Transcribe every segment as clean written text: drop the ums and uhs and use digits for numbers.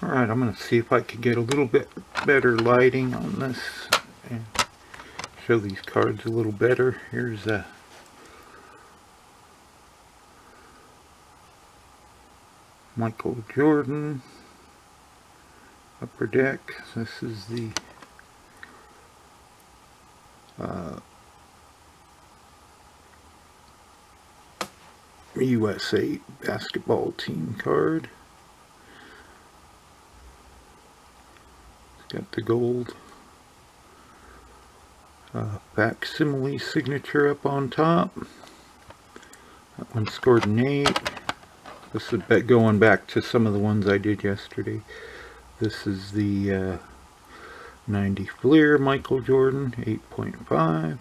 Alright, I'm going to see if I can get a little bit better lighting on this and show these cards a little better. Here's Michael Jordan, Upper Deck. This is the USA basketball team card. It's got the gold facsimile signature up on top. That one scored an 8. This is going back to some of the ones I did yesterday. This is the 90 Fleer Michael Jordan, 8.5.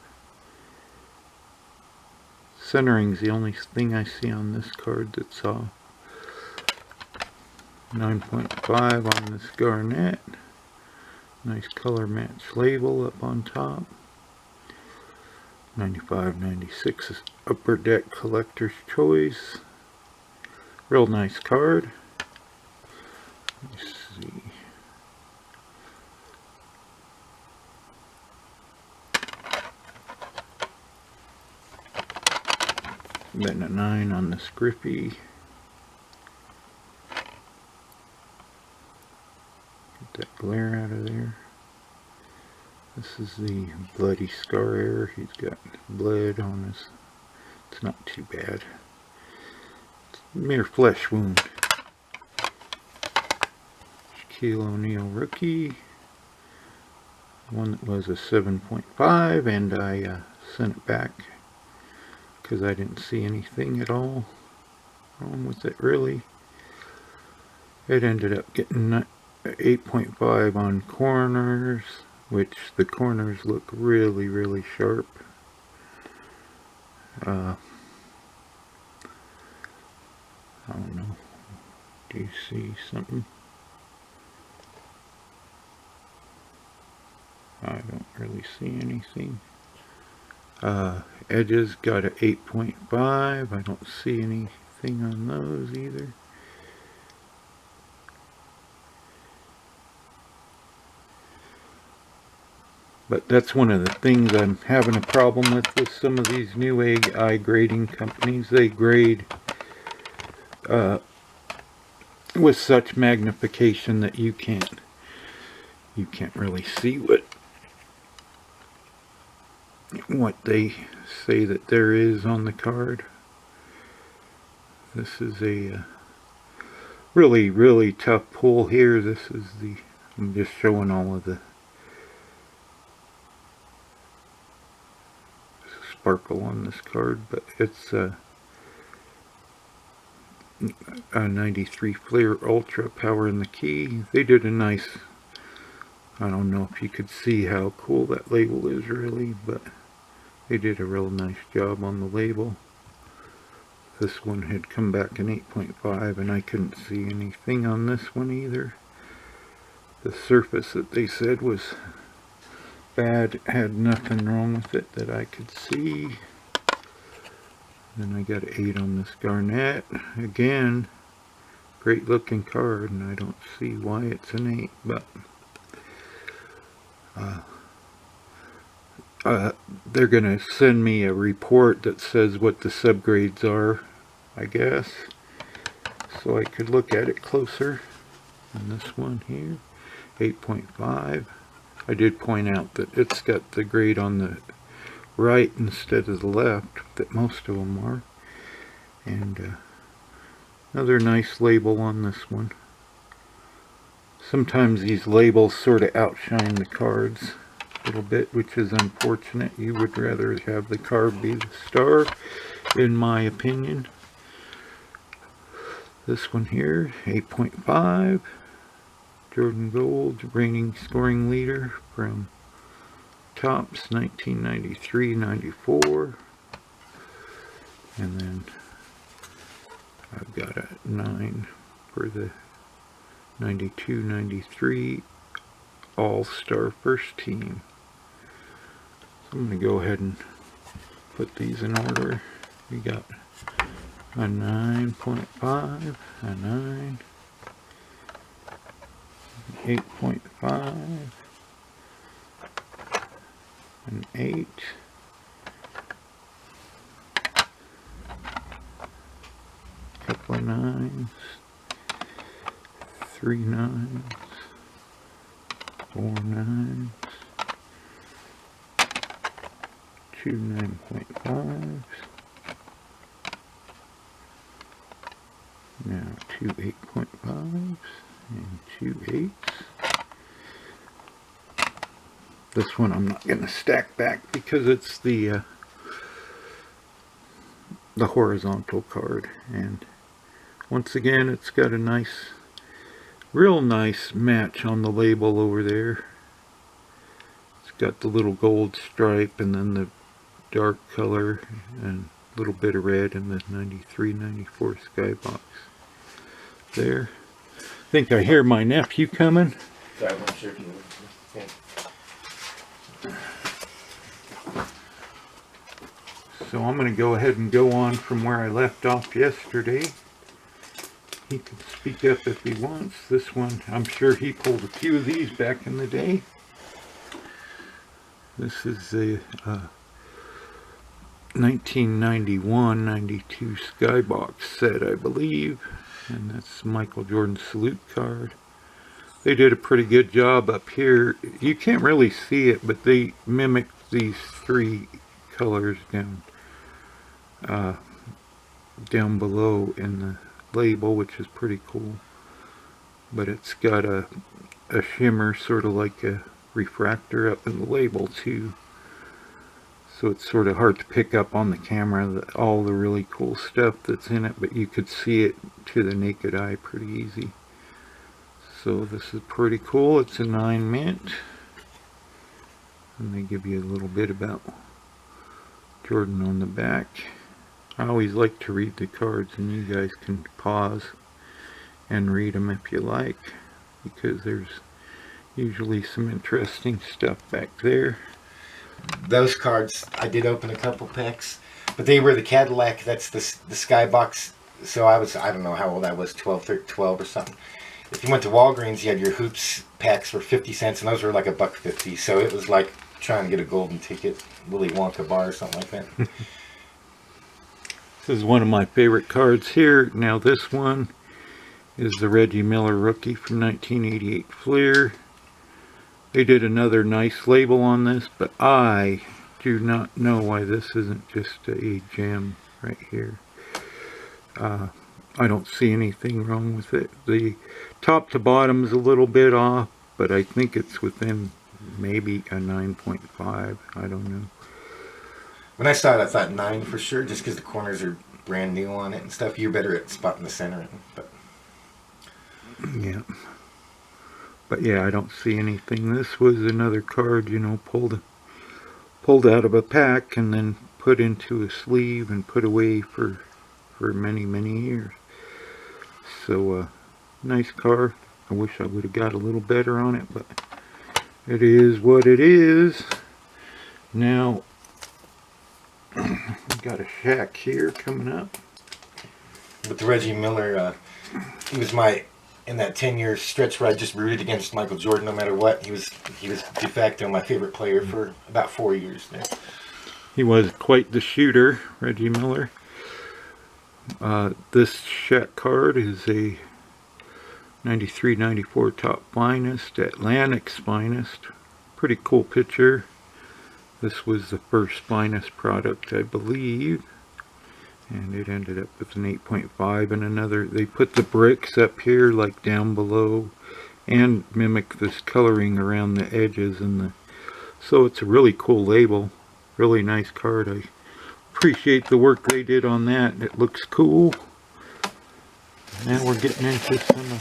Centering's the only thing I see on this card that's off. 9.5 on this Garnett. Nice color match label up on top. 95-96 is Upper Deck Collector's Choice. Real nice card. Let's see. Then a 9 on this Griffey. Get that glare out of there. This is the bloody scar error. He's got blood on his. It's not too bad. It's a mere flesh wound. Shaquille O'Neal rookie. One that was a 7.5, and I sent it back because I didn't see anything at all wrong with it, really. It ended up getting 8.5 on corners, which the corners look really, really sharp. I don't know. Do you see something? I don't really see anything. Edges got a 8.5. I don't see anything on those either. But that's one of the things I'm having a problem with some of these new AI grading companies. They grade with such magnification that you can't really see what they say that there is on the card. This is a really, really tough pull here. This is I'm just showing all of the sparkle on this card, but it's a 93 Fleer Ultra Power in the Key. They did a nice, I don't know if you could see how cool that label is really, but they did a real nice job on the label. This one had come back an 8.5, and I couldn't see anything on this one either. The surface that they said was bad had nothing wrong with it that I could see. Then I got an 8 on this Garnett. Again, great looking card, and I don't see why it's an 8, but they're gonna send me a report that says what the subgrades are, I guess, so I could look at it closer. And this one here, 8.5. I did point out that it's got the grade on the right instead of the left, that most of them are. And another nice label on this one. Sometimes these labels sort of outshine the cards a little bit, which is unfortunate. You would rather have the card be the star, in my opinion. This one here, 8.5. Jordan Gold, reigning scoring leader from Topps 1993-94. And then I've got a 9 for the 92-93 All-Star First Team. So I'm going to go ahead and put these in order. We got a 9.5, a 9, 8.5, an 8, couple of 9s, 3 9s, 4 9s, 2 9.5s, now 2 8.5s, and 2 8s. This one I'm not going to stack back because it's the horizontal card, and once again it's got a nice, real nice match on the label over there. It's got the little gold stripe and then the dark color and a little bit of red in the 93, 94 Skybox there. I think I hear my nephew coming. Sorry, I'm not sure if you yeah. So I'm going to go ahead and go on from where I left off yesterday. He can speak up if he wants. This one, I'm sure he pulled a few of these back in the day. This is a 1991-92 Skybox set, I believe. And that's Michael Jordan Salute card. They did a pretty good job up here. You can't really see it, but they mimicked these 3 colors down below in the label, which is pretty cool. But it's got a shimmer, sort of like a refractor up in the label too. So it's sort of hard to pick up on the camera all the really cool stuff that's in it, but you could see it to the naked eye pretty easy. So this is pretty cool. It's a 9 mint. And they give you a little bit about Jordan on the back. I always like to read the cards, and you guys can pause and read them if you like, because there's usually some interesting stuff back there. Those cards, I did open a couple packs, but they were the Cadillac. That's the Skybox. So I don't know how old I was, 12 or something. If you went to Walgreens, you had your Hoops packs for 50 cents, and those were like $1.50. So it was like trying to get a golden ticket, Willy Wonka bar or something like that. This is one of my favorite cards here. Now this one is the Reggie Miller rookie from 1988 Fleer. They did another nice label on this, but I do not know why this isn't just a gem right here. I don't see anything wrong with it. The top to bottom is a little bit off, but I think it's within maybe a 9.5. I don't know. When I saw it, I thought 9 for sure, just because the corners are brand new on it and stuff. You're better at spotting the center. But yeah. But yeah, I don't see anything. This was another card, you know, pulled out of a pack and then put into a sleeve and put away for many, many years. So, nice card. I wish I would have got a little better on it, but it is what it is. Now, we've got a Shaq here coming up. With the Reggie Miller, he was in that 10-year stretch where I just rooted against Michael Jordan no matter what. He was de facto my favorite player for about 4 years there. He was quite the shooter, Reggie Miller. This Shaq card is a 93-94 Top Finest, Atlantic's Finest. Pretty cool picture. This was the first Finest product, I believe. And it ended up with an 8.5 and another. They put the bricks up here, like down below, and mimic this coloring around the edges and so it's a really cool label. Really nice card. I appreciate the work they did on that. It looks cool. Now we're getting into some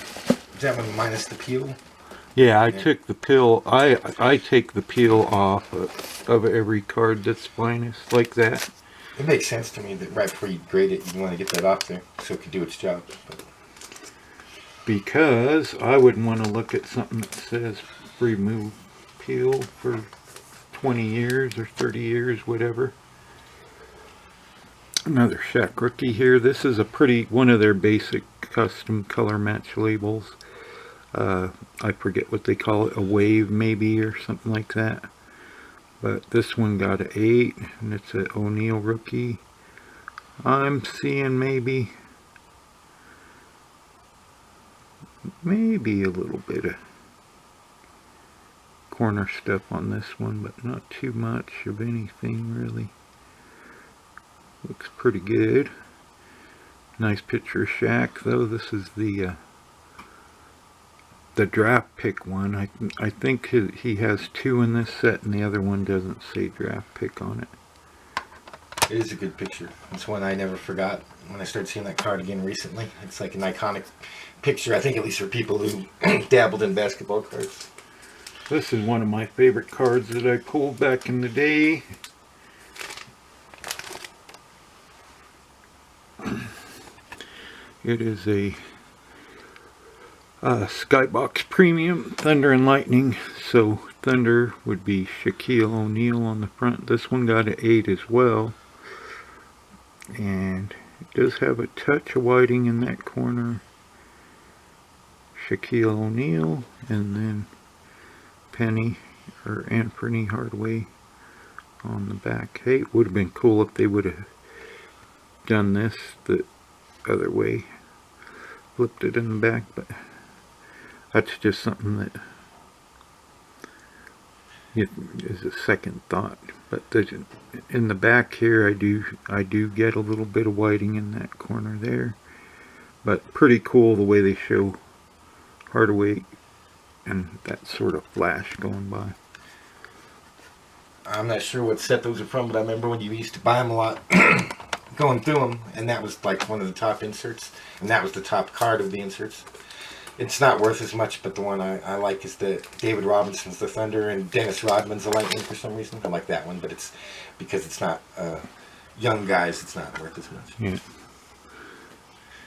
Is that one minus the peel? Yeah, I took the peel. I take the peel off of every card that's Finest like that. It makes sense to me that right before you grade it, you want to get that off there so it can do its job. But because I wouldn't want to look at something that says remove peel for 20 years or 30 years, whatever. Another Shaq rookie here. This is one of their basic custom color match labels. I forget what they call it, a wave maybe or something like that. But this one got an 8, and it's an O'Neal rookie. I'm seeing maybe a little bit of corner stuff on this one, but not too much of anything really. Looks pretty good. Nice picture of Shaq though. This is the draft pick one. I think he has 2 in this set, and the other one doesn't say draft pick on it. It is a good picture. It's one I never forgot when I started seeing that card again recently. It's like an iconic picture, I think, at least for people who dabbled in basketball cards. This is one of my favorite cards that I pulled back in the day. It is a Skybox Premium Thunder and Lightning. So Thunder would be Shaquille O'Neal on the front. This one got an 8 as well. And it does have a touch of whiting in that corner. Shaquille O'Neal, and then Penny or Anthony Hardaway on the back. Hey, it would have been cool if they would have done this the other way, flipped it in the back, but that's just something that is a second thought. But in the back here, I do get a little bit of whiting in that corner there, but pretty cool the way they show Hardaway and that sort of flash going by. I'm not sure what set those are from, but I remember when you used to buy them a lot, going through them, and that was like one of the top inserts, and that was the top card of the inserts. It's not worth as much, but the one I like is the David Robinson's the Thunder, and Dennis Rodman's the Lightning for some reason. I like that one, but it's because it's not young guys, it's not worth as much. Yeah.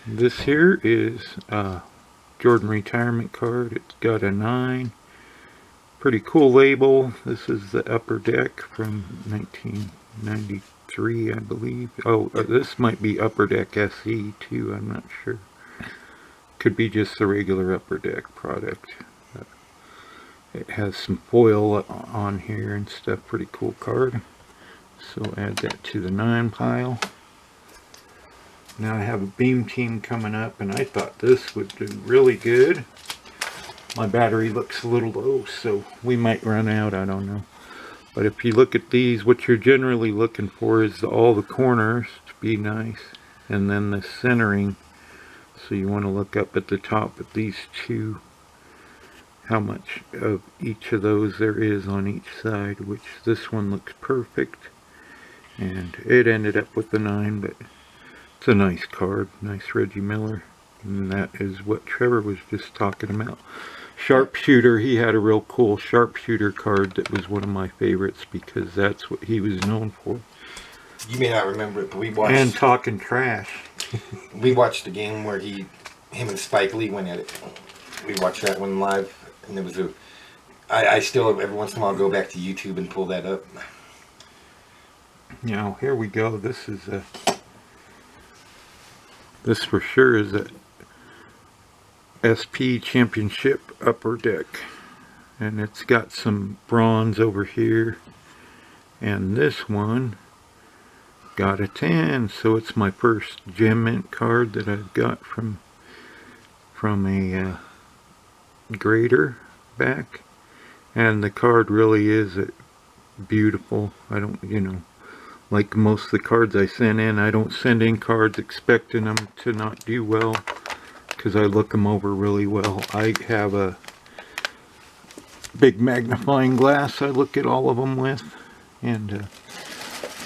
This here is Jordan retirement card. It's got a 9. Pretty cool label. This is the Upper Deck from 1993, I believe. Oh, this might be Upper Deck SE too, I'm not sure. Could be just the regular Upper Deck product. It has some foil on here and stuff. Pretty cool card. So add that to the 9 pile. Now I have a Beam Team coming up, and I thought this would do really good. My battery looks a little low, so we might run out, I don't know. But if you look at these, what you're generally looking for is all the corners to be nice, and then the centering. So you want to look up at the top at these 2, how much of each of those there is on each side, which this one looks perfect. And it ended up with the 9, but it's a nice card, nice Reggie Miller. And that is what Trevor was just talking about. Sharpshooter, he had a real cool sharpshooter card that was one of my favorites because that's what he was known for. You may not remember it, but we watched... And talking trash. We watched the game where him and Spike Lee went at it. We watched that one live, and there was I still, every once in a while, go back to YouTube and pull that up. Now, here we go. This is a... This for sure is a SP Championship Upper Deck. And it's got some bronze over here. And this one got a 10. So it's my first Gem Mint card that I've got from a grader back. And the card really is beautiful. I don't, like most of the cards I send in, I don't send in cards expecting them to not do well, because I look them over really well. I have a big magnifying glass I look at all of them with, and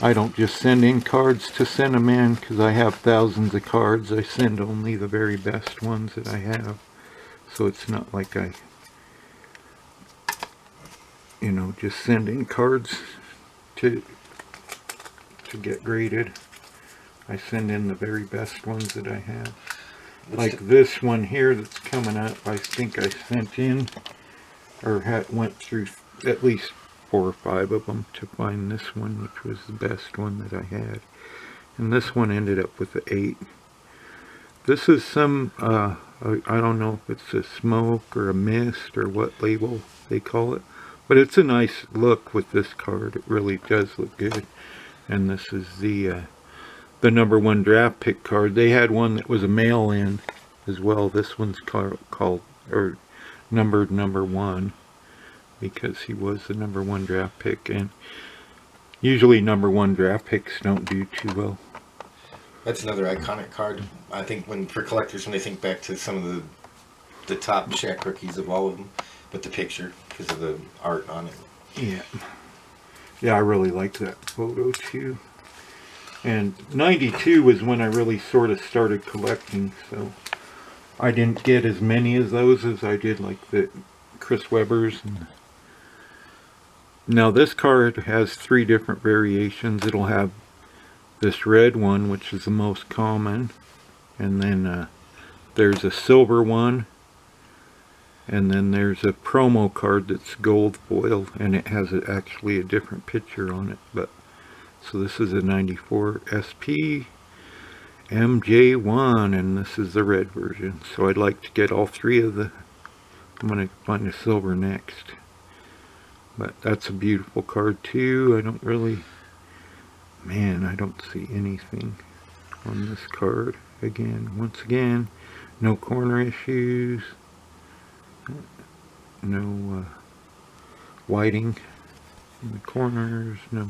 I don't just send in cards to send them in, because I have thousands of cards. I send only the very best ones that I have, so it's not like I just send in cards to get graded. I send in the very best ones that I have. Like this one here that's coming up, I think I sent in, or went through at least 4 or 5 of them to find this one, which was the best one that I had. And this one ended up with an 8. This is some I don't know if it's a smoke or a mist or what label they call it. But it's a nice look with this card. It really does look good. And this is the #1 draft pick card. They had one that was a mail-in as well. This one's called or numbered #1 because he was the #1 draft pick. And usually #1 draft picks don't do too well. That's another iconic card. I think for collectors, when they think back to some of the top Shaq rookies of all of them, but the picture because of the art on it. Yeah. Yeah, I really like that photo too. And 92 was when I really sort of started collecting, so I didn't get as many of those as I did like the Chris Webbers. Now this card has 3 different variations. It'll have this red one, which is the most common, and then there's a silver one, and then there's a promo card that's gold foiled, and it has actually a different picture on it. But so this is a 94 SP MJ1, and this is the red version. So I'd like to get all 3 of the. I'm going to find the silver next. But that's a beautiful card too. I don't really. Man, I don't see anything on this card. Once again, no corner issues. No whiting in the corners. No.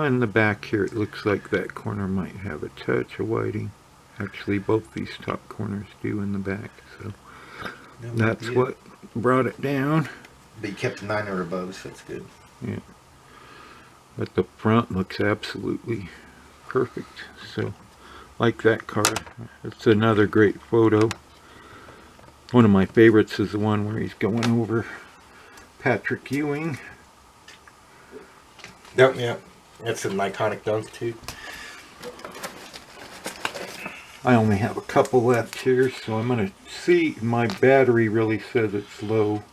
In the back here it looks like that corner might have a touch of whiting. Actually, both these top corners do in the back. So that's what brought it down. But you kept 9 or above, so that's good. Yeah. But the front looks absolutely perfect. So, like that card. It's another great photo. One of my favorites is the one where he's going over Patrick Ewing. Yep, yeah. That's an iconic dunk too. I only have a couple left here, so I'm going to see. My battery really says it's low.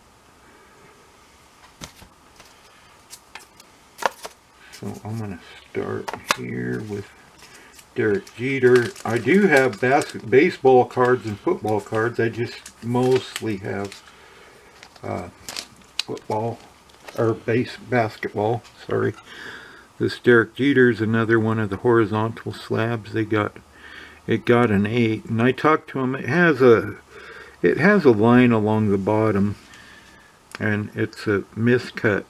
So I'm going to start here with Derek Jeter. I do have baseball cards and football cards. I just mostly have football or basketball. Sorry. This Derek Jeter is another one of the horizontal slabs. It got an 8, and I talked to him. It has a line along the bottom, and it's a miscut.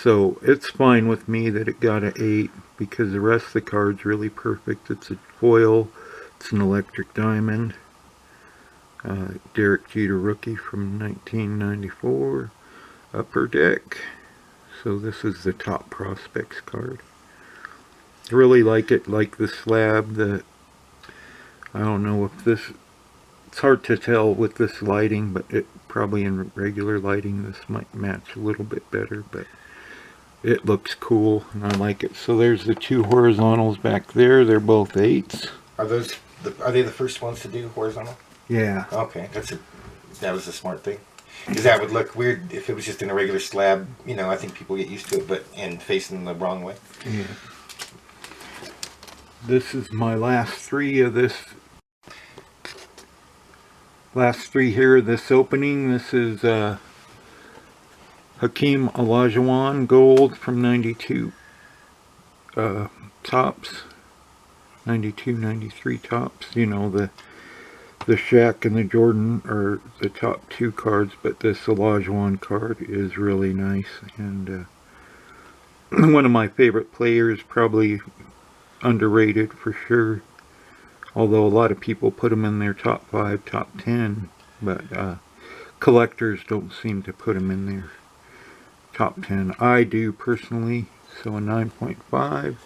So it's fine with me that it got an 8 because the rest of the card's really perfect. It's a foil. It's an electric diamond. Derek Jeter rookie from 1994. Upper Deck. So this is the Top Prospects card. I really like it. Like the slab. I don't know if this. It's hard to tell with this lighting, but it probably in regular lighting this might match a little bit better. But it looks cool, and I like it. So there's the 2 horizontals back there. They're both 8s. Are they the first ones to do horizontal? Yeah. Okay, that was a smart thing. Because that would look weird if it was just in a regular slab. You know, I think people get used to it, and facing the wrong way. Yeah. This is my last 3 of this. Last 3 here of this opening. This is Hakeem Olajuwon gold from 92 tops. 92, 93 tops. You know, the Shaq and the Jordan are the top 2 cards, but this Olajuwon card is really nice. And one of my favorite players, probably underrated for sure. Although a lot of people put him in their top 5, top 10. But collectors don't seem to put him in their top 10. I do personally. So a 9.5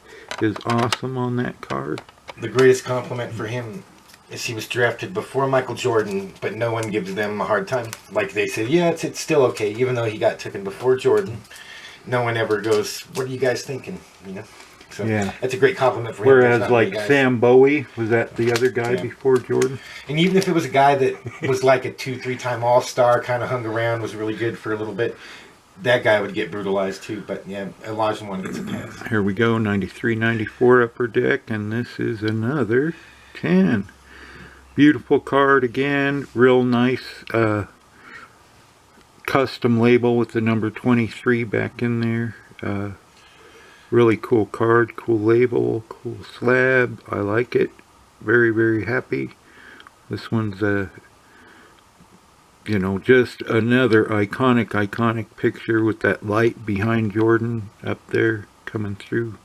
is awesome on that card. The greatest compliment for him is he was drafted before Michael Jordan, but no one gives them a hard time. Like they said, yeah, it's still okay, even though he got taken before Jordan. No one ever goes, what are you guys thinking? You know? So yeah. That's a great compliment for him. Whereas like Sam Bowie, was that the other guy before Jordan? And even if it was a guy that was like a 2-3 time All-Star, kind of hung around, was really good for a little bit, that guy would get brutalized too. But yeah, Olajuwon gets a pass. Here we go, 93, 94 Upper Deck, and this is another 10. Beautiful card again, real nice custom label with the number 23 back in there. Really cool card, cool label, cool slab. I like it. Very, very happy. This one's you know, just another iconic picture with that light behind Jordan up there coming through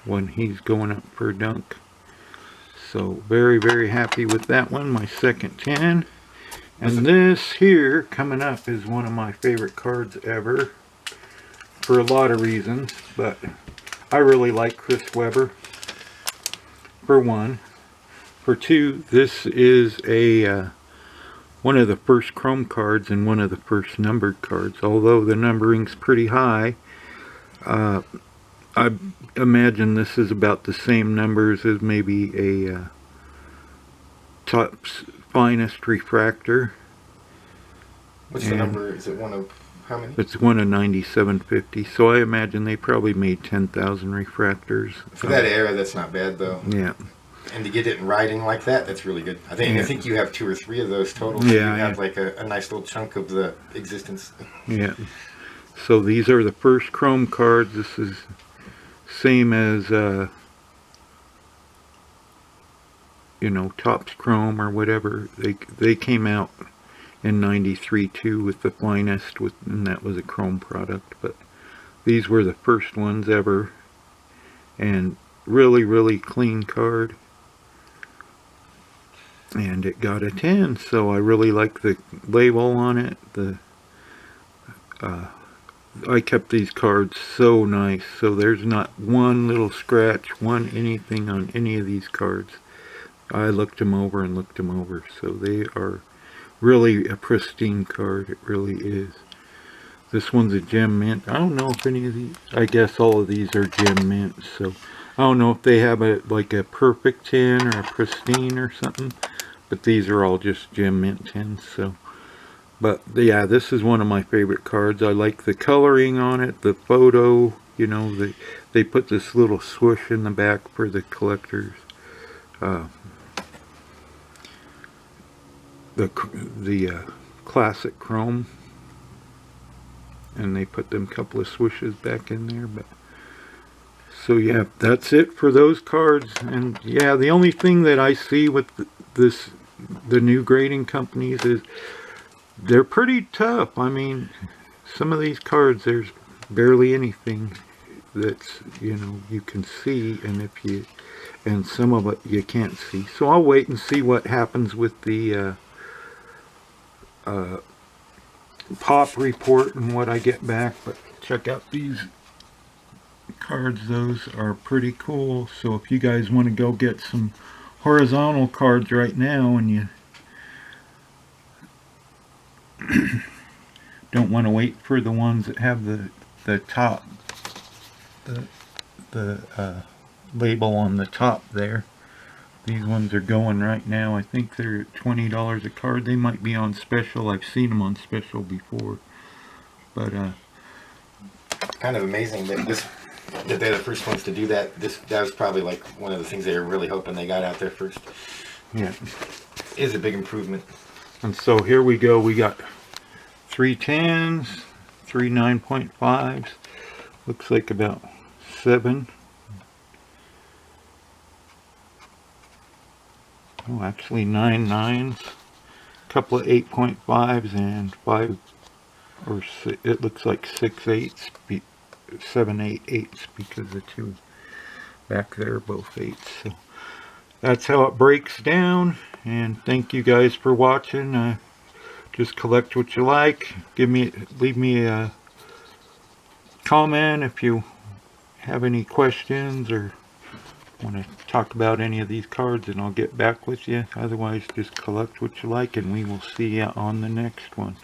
when he's going up for a dunk. So very, very happy with that one, my second 10. And this here coming up is one of my favorite cards ever for a lot of reasons, but I really like Chris Webber, for one. For two, this is a one of the first chrome cards and one of the first numbered cards. Although the numbering's pretty high, I imagine this is about the same numbers as maybe a Topps Finest refractor. What's the number? Is it one of how many? It's one of 9750. So I imagine they probably made 10,000 refractors. For that era, that's not bad though. Yeah. And to get it in writing like that, that's really good. I think you have 2 or 3 of those total. So Yeah, you have like a nice little chunk of the existence. Yeah. So these are the first chrome cards. This is same as you know, Topps Chrome or whatever. They came out in '93 too with the Finest, and that was a chrome product. But these were the first ones ever, and really, really clean card. And it got a 10, so I really like the label on it. I kept these cards so nice, so there's not one little scratch, one anything on any of these cards. I looked them over and looked them over, so they are really a pristine card. It really is. This one's a gem mint. I don't know if any of these, I guess all of these are gem mint, so I don't know if they have like a perfect 10 or a pristine or something, but these are all just gem mint 10s. So, but yeah, this is one of my favorite cards. I like the coloring on it, the photo, you know, they put this little swoosh in the back for the collectors. The classic chrome, and they put them couple of swooshes back in there. But so yeah, that's it for those cards. And yeah, the only thing that I see with the new grading companies is they're pretty tough. I mean, some of these cards, there's barely anything that's, you know, you can see, and some of it you can't see. So I'll wait and see what happens with the pop report and what I get back. But check out these cards. Those are pretty cool. So if you guys want to go get some horizontal cards right now, and you don't want to wait for the ones that have the top, the label on the top there, these ones are going right now. I think they're $20 a card. They might be on special. I've seen them on special before. But kind of amazing that they're the first ones to do that. That was probably like one of the things they were really hoping they got out there first. Yeah, it is a big improvement. And so here we go. We got 3 10s, 3 9.5s. Looks like about 7. Oh, actually 9 9s, a couple of 8.5s, and 5 or 6, it looks like 6 8s, 7 8 8s, because the 2 back there are both 8s. So that's how it breaks down. And thank you guys for watching. Just collect what you like. Leave me a comment if you have any questions or want to talk about any of these cards, and I'll get back with you. Otherwise, just collect what you like, and we will see you on the next one.